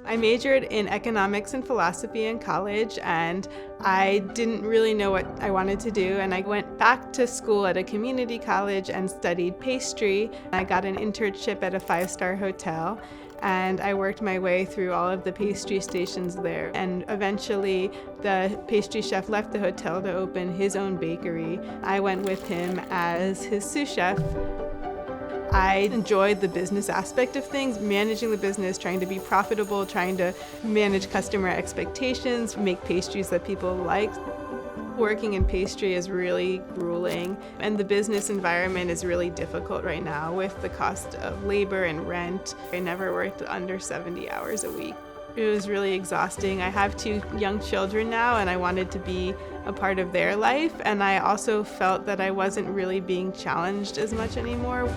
I majored in economics and philosophy in college, and I didn't really know what I wanted to do, and I went back to school at a community college and studied pastry. I got an internship at a 5-star hotel, and I worked my way through all of the pastry stations there, and eventually the pastry chef left the hotel to open his own bakery. I went with him as his sous chef. I enjoyed the business aspect of things, managing the business, trying to be profitable, trying to manage customer expectations, make pastries that people liked. Working in pastry is really grueling, and the business environment is really difficult right now with the cost of labor and rent. I never worked under 70 hours a week. It was really exhausting. I have 2 young children now, and I wanted to be a part of their life, and I also felt that I wasn't really being challenged as much anymore.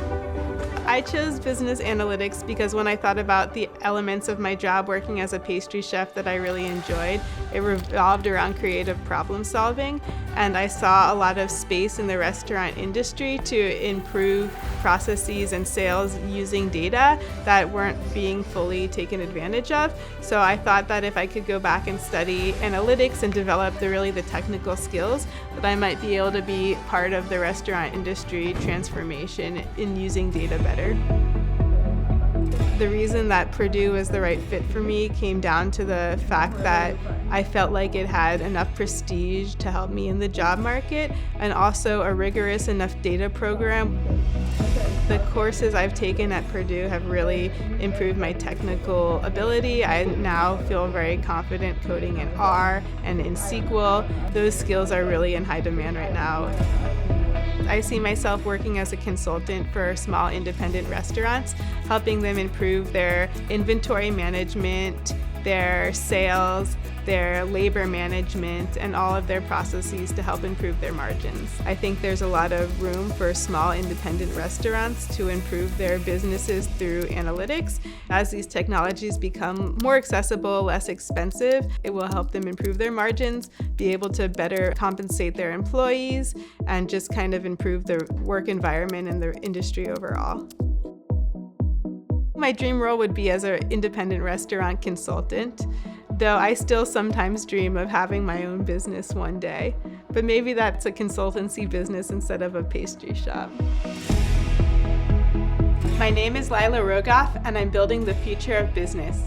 I chose business analytics because when I thought about the elements of my job working as a pastry chef that I really enjoyed, it revolved around creative problem solving, and I saw a lot of space in the restaurant industry to improve processes and sales using data that weren't being fully taken advantage of. So I thought that if I could go back and study analytics and develop the technical skills, that I might be able to be part of the restaurant industry transformation in using data better. The reason that Purdue was the right fit for me came down to the fact that I felt like it had enough prestige to help me in the job market, and also a rigorous enough data program. The courses I've taken at Purdue have really improved my technical ability. I now feel very confident coding in R and in SQL. Those skills are really in high demand right now. I see myself working as a consultant for small independent restaurants, helping them improve their inventory management, their sales, their labor management, and all of their processes to help improve their margins. I think there's a lot of room for small independent restaurants to improve their businesses through analytics. As these technologies become more accessible, less expensive, it will help them improve their margins, be able to better compensate their employees, and just kind of improve the work environment and the industry overall. My dream role would be as an independent restaurant consultant, though I still sometimes dream of having my own business one day. But maybe that's a consultancy business instead of a pastry shop. My name is Lilah Rogoff, and I'm building the future of business.